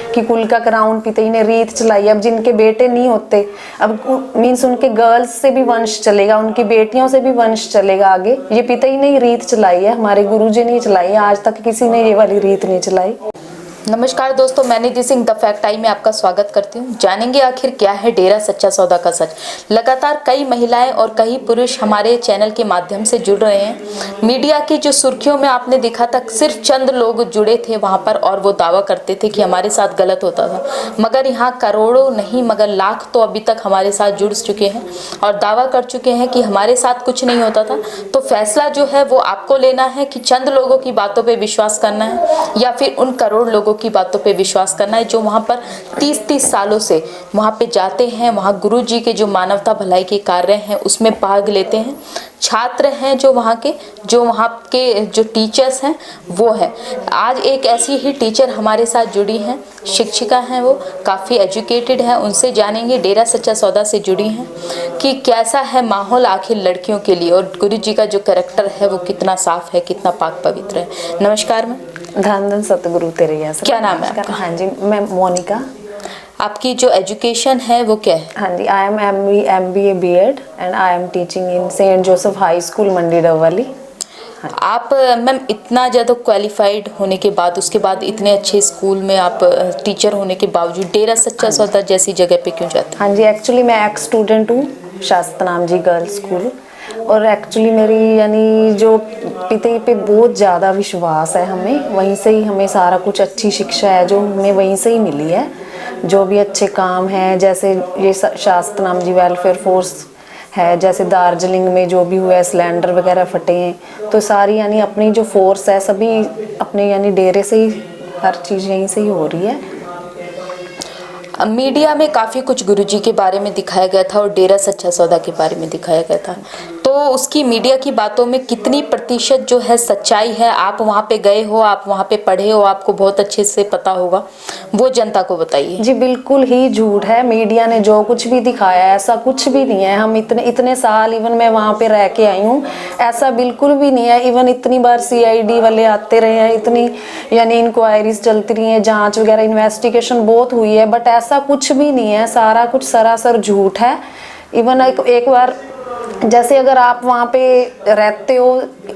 कि कुल का क्राउन पिताई ने रीत चलाई। अब जिनके बेटे नहीं होते, अब मीन्स उनके गर्ल्स से भी वंश चलेगा, उनकी बेटियों से भी वंश चलेगा आगे। ये पिताई ने ही रीत चलाई है, हमारे गुरुजी ने चलाई है, आज तक किसी ने ये वाली रीत नहीं चलाई। नमस्कार दोस्तों, मैं निधि सिंह द फैक्ट आई में आपका स्वागत करती हूँ। जानेंगे आखिर क्या है डेरा सच्चा सौदा का सच। लगातार कई महिलाएं और कई पुरुष हमारे चैनल के माध्यम से जुड़ रहे हैं। मीडिया की जो सुर्खियों में आपने देखा था, सिर्फ चंद लोग जुड़े थे वहां पर और वो दावा करते थे कि हमारे साथ गलत होता था, मगर यहाँ करोड़ों नहीं मगर लाख तो अभी तक हमारे साथ जुड़ चुके हैं और दावा कर चुके हैं कि हमारे साथ कुछ नहीं होता था। तो फैसला जो है वो आपको लेना है कि चंद लोगों की बातों पर विश्वास करना है या फिर उन करोड़ लोगों की बातों पे विश्वास करना है जो वहाँ पर 30-30 सालों से वहाँ पे जाते हैं। वहाँ गुरु जी के जो मानवता भलाई के कार्य हैं उसमें भाग लेते हैं। छात्र हैं जो वहाँ के जो टीचर्स हैं वो हैं। आज एक ऐसी ही टीचर हमारे साथ जुड़ी हैं, शिक्षिका हैं, वो काफ़ी एजुकेटेड हैं। उनसे जानेंगे, डेरा सच्चा सौदा से जुड़ी हैं, कि कैसा है माहौल आखिर लड़कियों के लिए और गुरु जी का जो कैरेक्टर है वो कितना साफ है, कितना पाक पवित्र है। नमस्कार मैम। धन धन सतगुरु तेरे यस। क्या नाम है आपका? हाँ जी, मैं मोनिका। आपकी जो एजुकेशन है वो क्या है? हाँ जी, I am MBA B.Ed and I am teaching in Saint Joseph High School Mandi Dabwali. आप मैम इतना ज़्यादा क्वालिफाइड होने के बाद, उसके बाद इतने अच्छे स्कूल में आप टीचर होने के बावजूद डेरा सच्चा सौदा जैसी जगह पे क्यों जाते हैं? हाँ जी, एक्चुअली मैं एक्स स्टूडेंट हूँ शास्त्रनाम जी गर्ल्स स्कूल, और एक्चुअली मेरी यानी जो पिता पे बहुत ज़्यादा विश्वास है हमें, वहीं से ही हमें सारा कुछ अच्छी शिक्षा है जो हमें वहीं से ही मिली है। जो भी अच्छे काम हैं, जैसे ये शास्त्रनाम जी वेलफेयर फोर्स है, जैसे दार्जिलिंग में जो भी हुआ है, सिलेंडर वगैरह फटे हैं, तो सारी यानी अपनी जो फोर्स है सभी अपने यानी डेरे से ही हर चीज़ यहीं से ही हो रही है। मीडिया में काफ़ी कुछ गुरुजी के बारे में दिखाया गया था और डेरा सच्चा सौदा के बारे में दिखाया गया था, तो उसकी मीडिया की बातों में कितनी प्रतिशत जो है सच्चाई है? आप वहाँ पे गए हो, आप वहाँ पे पढ़े हो, आपको बहुत अच्छे से पता होगा, वो जनता को बताइए। जी बिल्कुल ही झूठ है, मीडिया ने जो कुछ भी दिखाया है ऐसा कुछ भी नहीं है। हम इतने साल इवन मैं वहाँ पे रह के आई हूँ, ऐसा बिल्कुल भी नहीं है। इवन इतनी बार CID वाले आते रहे हैं, इतनी यानी इंक्वायरीज चलती रही हैं, जांच वगैरह इन्वेस्टिगेशन बहुत हुई है, बट ऐसा कुछ भी नहीं है। सारा कुछ सरासर झूठ है। इवन एक बार जैसे अगर आप वहाँ पे रहते हो,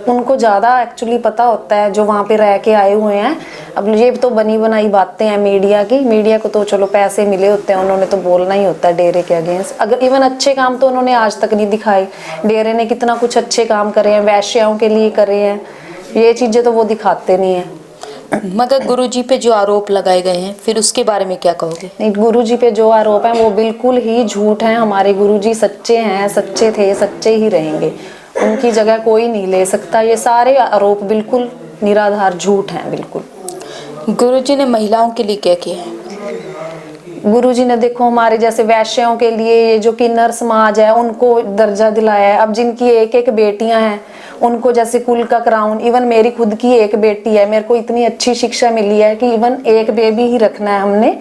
उनको ज़्यादा एक्चुअली पता होता है जो वहाँ पे रह के आए हुए हैं। अब ये तो बनी बनाई बातें हैं मीडिया की, मीडिया को तो चलो पैसे मिले होते हैं, उन्होंने तो बोलना ही होता है डेरे के अगेंस्ट। अगर इवन अच्छे काम तो उन्होंने आज तक नहीं दिखाए। डेरे ने कितना कुछ अच्छे काम करे हैं, वैश्याओं के लिए करे हैं, ये चीज़ें तो वो दिखाते नहीं हैं। मगर गुरुजी पे जो आरोप लगाए गए हैं, फिर उसके बारे में क्या कहोगे? नहीं, गुरुजी पे जो आरोप हैं वो बिल्कुल ही झूठ हैं। हमारे गुरुजी सच्चे हैं, सच्चे थे, सच्चे ही रहेंगे, उनकी जगह कोई नहीं ले सकता। ये सारे आरोप बिल्कुल निराधार झूठ हैं बिल्कुल। गुरुजी ने महिलाओं के लिए क्या किया है? गुरुजी ने देखो हमारे जैसे वैश्यों के लिए, ये जो किन्नर समाज है उनको दर्जा दिलाया है। अब जिनकी एक एक बेटियां हैं उनको जैसे कुल का क्राउन, इवन मेरी खुद की एक बेटी है, मेरे को इतनी अच्छी शिक्षा मिली है कि इवन एक बेबी ही रखना है हमने,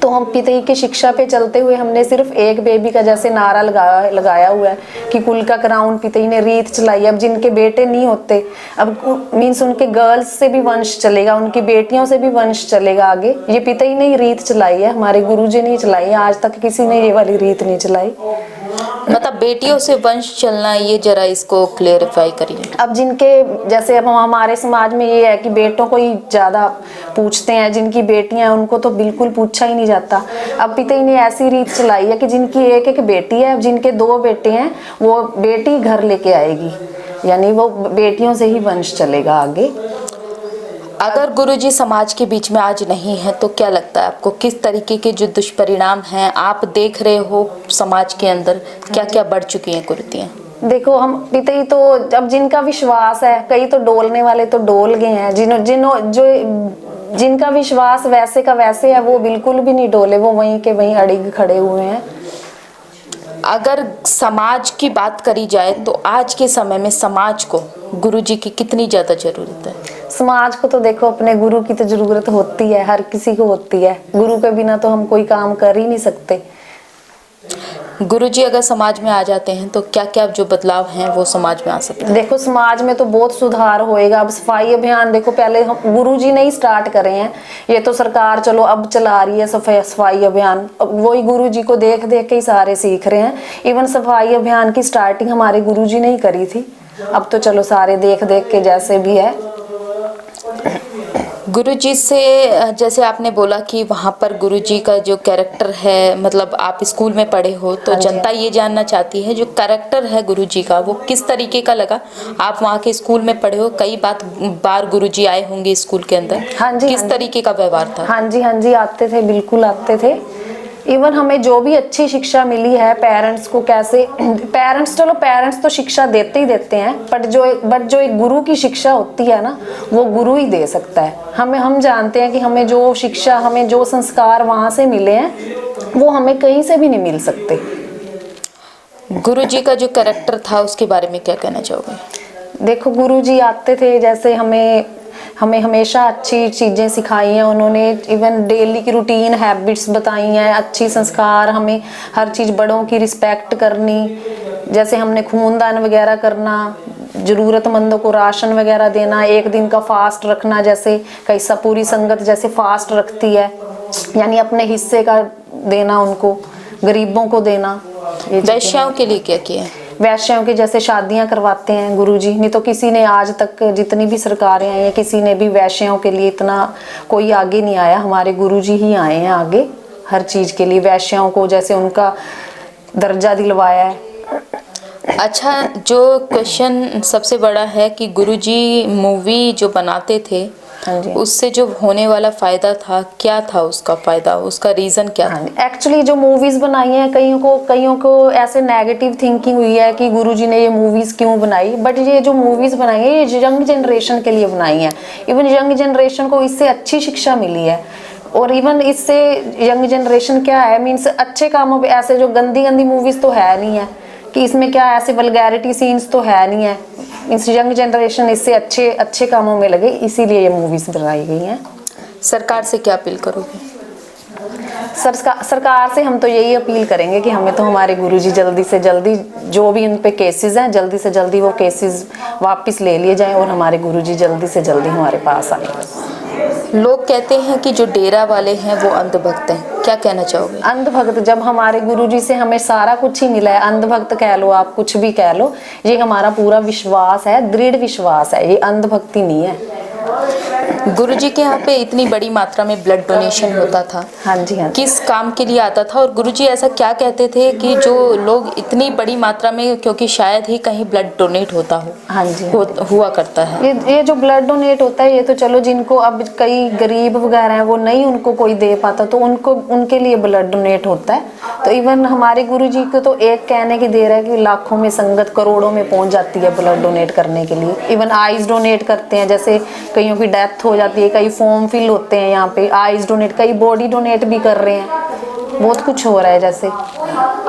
तो हम पिताई की शिक्षा पे चलते हुए हमने सिर्फ एक बेबी का जैसे नारा लगाया हुआ है कि कुल का क्राउन पिताई ने रीत चलाई। अब जिनके बेटे नहीं होते, अब मीन्स उनके गर्ल्स से भी वंश चलेगा, उनकी बेटियों से भी वंश चलेगा आगे। ये पिताई ने ही रीत चलाई है, हमारे गुरुजी ने चलाई है, आज तक किसी ने ये वाली रीत नहीं चलाई। मतलब बेटियों से वंश चलना, ये जरा इसको क्लेरिफाई करिए। अब जिनके जैसे अब हमारे समाज में ये है कि बेटों को ही ज़्यादा पूछते हैं, जिनकी बेटियां हैं उनको तो बिल्कुल पूछा ही नहीं जाता। अब पिताई ने ऐसी रीत चलाई है कि जिनकी एक एक बेटी है, जिनके 2 बेटे हैं, वो बेटी घर लेके आएगी, यानी वो बेटियों से ही वंश चलेगा आगे। अगर गुरुजी समाज के बीच में आज नहीं है तो क्या लगता है आपको, किस तरीके के जो दुष्परिणाम हैं आप देख रहे हो समाज के अंदर, क्या क्या बढ़ चुकी हैं कुरीतियाँ? देखो हम पिताई तो अब जिनका विश्वास है, कई तो डोलने वाले तो डोल गए हैं, जिनका विश्वास वैसे का वैसे है वो बिल्कुल भी नहीं डोले, वो वहीं के वहीं अड़िग खड़े हुए हैं। अगर समाज की बात करी जाए तो आज के समय में समाज को गुरुजी की कितनी ज़्यादा ज़रूरत है? समाज को तो देखो अपने गुरु की तो जरूरत होती है, हर किसी को होती है। गुरु के बिना तो हम कोई काम कर ही नहीं सकते। गुरुजी अगर समाज में आ जाते हैं तो क्या क्या जो बदलाव हैं वो समाज में आ सकते हैं? देखो समाज में तो बहुत सुधार होएगा। अब सफाई अभियान देखो, पहले हम गुरुजी ने ही स्टार्ट करे हैं, ये तो सरकार चलो अब चला रही है सफाई अभियान। अब वही गुरुजी को देख देख के ही सारे सीख रहे हैं। इवन सफाई अभियान की स्टार्टिंग हमारे गुरुजी ने ही करी थी। अब तो चलो सारे देख देख के जैसे भी है। गुरुजी से जैसे आपने बोला कि वहाँ पर गुरुजी का जो कैरेक्टर है, मतलब आप स्कूल में पढ़े हो तो जनता ये जानना चाहती है जो कैरेक्टर है गुरुजी का वो किस तरीके का लगा। आप वहाँ के स्कूल में पढ़े हो, कई बार गुरुजी आए होंगे स्कूल के अंदर। हाँ जी, किस तरीके का व्यवहार था? हाँ जी आते थे, बिल्कुल आते थे। इवन हमें जो भी अच्छी शिक्षा मिली है, पेरेंट्स को कैसे, पेरेंट्स तो शिक्षा देते ही देते हैं, बट जो एक गुरु की शिक्षा होती है ना, वो गुरु ही दे सकता है। हम जानते हैं कि हमें जो शिक्षा, हमें जो संस्कार वहाँ से मिले हैं वो हमें कहीं से भी नहीं मिल सकते। गुरुजी का जो कैरेक्टर था उसके बारे में क्या कहना चाहोगे? देखो गुरुजी आते थे, जैसे हमें हमेशा अच्छी चीज़ें सिखाई हैं उन्होंने। इवन डेली की रूटीन हैबिट्स बताई हैं, अच्छी संस्कार, हमें हर चीज़, बड़ों की रिस्पेक्ट करनी, जैसे हमने खूनदान वगैरह करना, ज़रूरतमंदों को राशन वगैरह देना, एक दिन का फास्ट रखना, जैसे कैसा पूरी संगत जैसे फास्ट रखती है, यानी अपने हिस्से का देना, उनको गरीबों को देना। वैश्याओं के लिए क्या किया? वैश्यों की जैसे शादियां करवाते हैं गुरुजी, नहीं तो किसी ने आज तक, जितनी भी सरकारें आई हैं, किसी ने भी वैश्यों के लिए इतना कोई आगे नहीं आया। हमारे गुरुजी ही आए हैं आगे हर चीज़ के लिए। वैश्यों को जैसे उनका दर्जा दिलवाया है। अच्छा, जो क्वेश्चन सबसे बड़ा है कि गुरुजी मूवी जो बनाते थे, हाँ जी, उससे जो होने वाला फायदा था, क्या था उसका फायदा, उसका रीजन क्या था? एक्चुअली जो मूवीज बनाई हैं, कईयों को ऐसे नेगेटिव थिंकिंग हुई है कि गुरुजी ने ये मूवीज क्यों बनाई, बट ये जो मूवीज बनाई है ये यंग जनरेशन के लिए बनाई है। इवन यंग जनरेशन को इससे अच्छी शिक्षा मिली है। और इवन इससे यंग जनरेशन क्या है, मीन्स अच्छे कामों पे, ऐसे जो गंदी गंदी मूवीज तो है नहीं है कि इसमें क्या ऐसे वल्गैरिटी सीन्स तो है नहीं है। इस यंग जनरेशन इससे अच्छे कामों में लगे, इसीलिए ये मूवीज बनाई गई हैं। सरकार से क्या अपील करोगे? सरकार से हम तो यही अपील करेंगे कि हमें तो हमारे गुरुजी जल्दी से जल्दी, जो भी उन पे केसेस हैं, जल्दी से जल्दी वो केसेस वापस ले लिए जाएं और हमारे गुरुजी जल्दी से जल्दी हमारे पास आए। लोग कहते हैं कि जो डेरा वाले हैं वो अंधभक्त हैं, क्या कहना चाहोगे? अंधभक्त, जब हमारे गुरुजी से हमें सारा कुछ ही मिला है, अंधभक्त कह लो, आप कुछ भी कह लो, ये हमारा पूरा विश्वास है, दृढ़ विश्वास है, ये अंधभक्ति नहीं है। गुरुजी के यहाँ पे इतनी बड़ी मात्रा में ब्लड डोनेशन होता था, हाँ जी, किस काम के लिए आता था? और गुरुजी ऐसा क्या कहते थे कि जो लोग इतनी बड़ी मात्रा में, क्योंकि शायद ही कहीं ब्लड डोनेट होता हो, हाँ जी, हुआ करता है। ये जो ब्लड डोनेट होता है, ये तो चलो जिनको अब कई गरीब वगैरह हैं वो नहीं, उनको कोई दे पाता तो उनके लिए ब्लड डोनेट होता है। तो इवन हमारे गुरुजी को तो एक कहने की देर है कि लाखों में संगत, करोड़ों में पहुंच जाती है ब्लड डोनेट करने के लिए। इवन आइज डोनेट करते हैं, जैसे कईयों की डेथ हो जाती है, कई फॉर्म फिल होते हैं यहाँ पे, आइज डोनेट, कई बॉडी डोनेट भी कर रहे हैं, बहुत कुछ हो रहा है। जैसे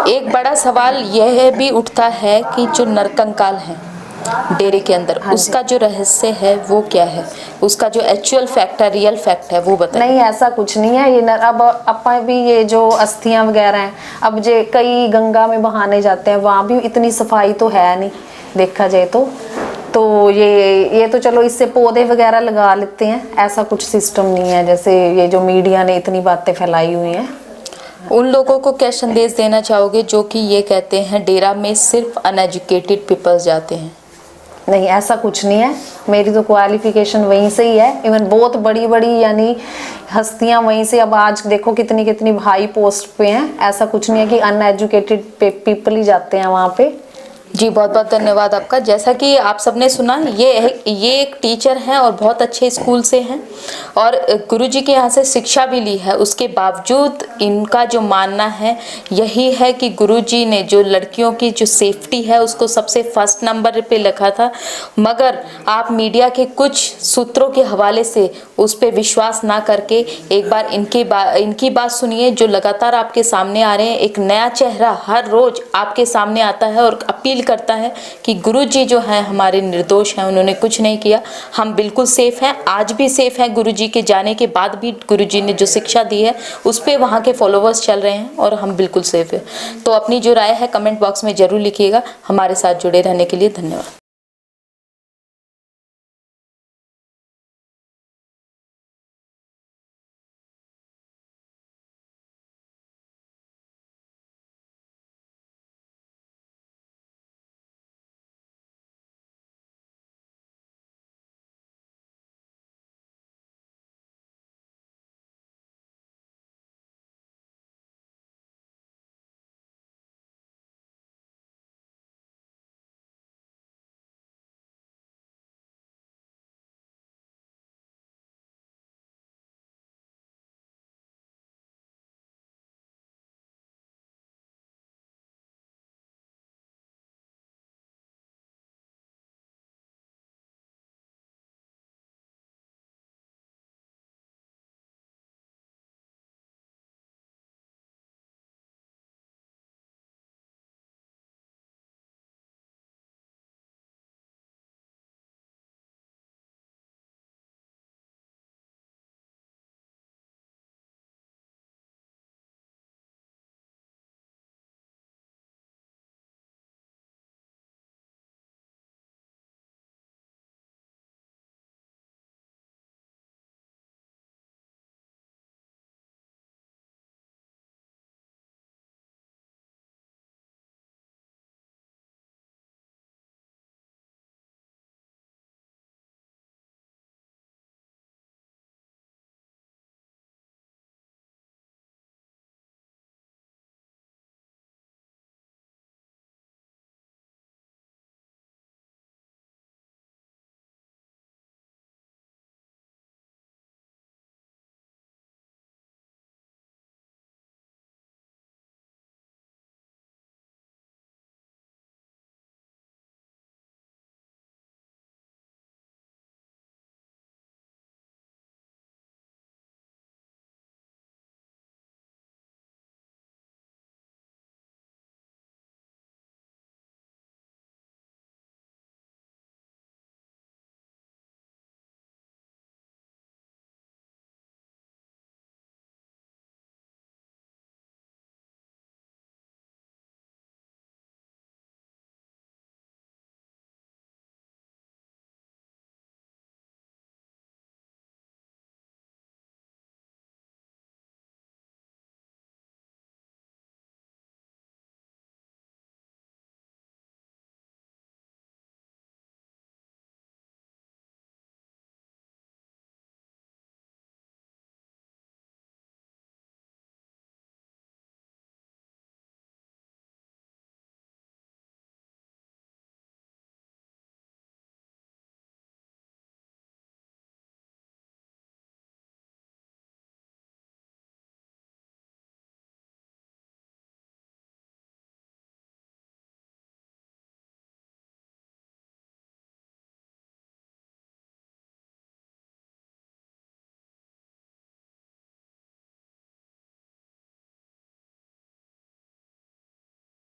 एक बड़ा सवाल यह भी उठता है कि जो नरकंकाल है डेरे के अंदर, उसका जो रहस्य है वो क्या है, उसका जो एक्चुअल फैक्ट है, रियल फैक्ट है, वो बताइए। नहीं, ऐसा कुछ नहीं है। ये अब अपा भी ये जो अस्थियां वगैरह हैं, अब जो कई गंगा में बहाने जाते हैं, वहाँ भी इतनी सफाई तो है नहीं देखा जाए तो ये तो चलो इससे पौधे वगैरह लगा लेते हैं, ऐसा कुछ सिस्टम नहीं है जैसे ये जो मीडिया ने इतनी बातें फैलाई हुई हैं। उन लोगों को क्या संदेश देना चाहोगे जो कि ये कहते हैं डेरा में सिर्फ अनएजुकेटेड पीपल्स जाते हैं? नहीं, ऐसा कुछ नहीं है, मेरी तो क्वालिफिकेशन वहीं से ही है। इवन बहुत बड़ी बड़ी यानी हस्तियां वहीं से, अब आज देखो कितनी कितनी हाई पोस्ट पे हैं। ऐसा कुछ नहीं है कि अनएजुकेटेड पीपल ही जाते हैं वहाँ पे। जी, बहुत बहुत धन्यवाद आपका। जैसा कि आप सबने सुना, ये एक टीचर हैं और बहुत अच्छे स्कूल से हैं और गुरुजी के यहाँ से शिक्षा भी ली है। उसके बावजूद इनका जो मानना है यही है कि गुरुजी ने जो लड़कियों की जो सेफ्टी है उसको सबसे फर्स्ट नंबर पे रखा था। मगर आप मीडिया के कुछ सूत्रों के हवाले से उस पर विश्वास ना करके एक बार इनकी बात सुनिए, जो लगातार आपके सामने आ रहे हैं। एक नया चेहरा हर रोज आपके सामने आता है और अपील करता है कि गुरुजी जो है हमारे निर्दोष हैं, उन्होंने कुछ नहीं किया, हम बिल्कुल सेफ हैं, आज भी सेफ हैं। गुरुजी के जाने के बाद भी गुरुजी ने जो शिक्षा दी है उस पे वहाँ के फॉलोवर्स चल रहे हैं और हम बिल्कुल सेफ हैं। तो अपनी जो राय है कमेंट बॉक्स में ज़रूर लिखिएगा। हमारे साथ जुड़े रहने के लिए धन्यवाद।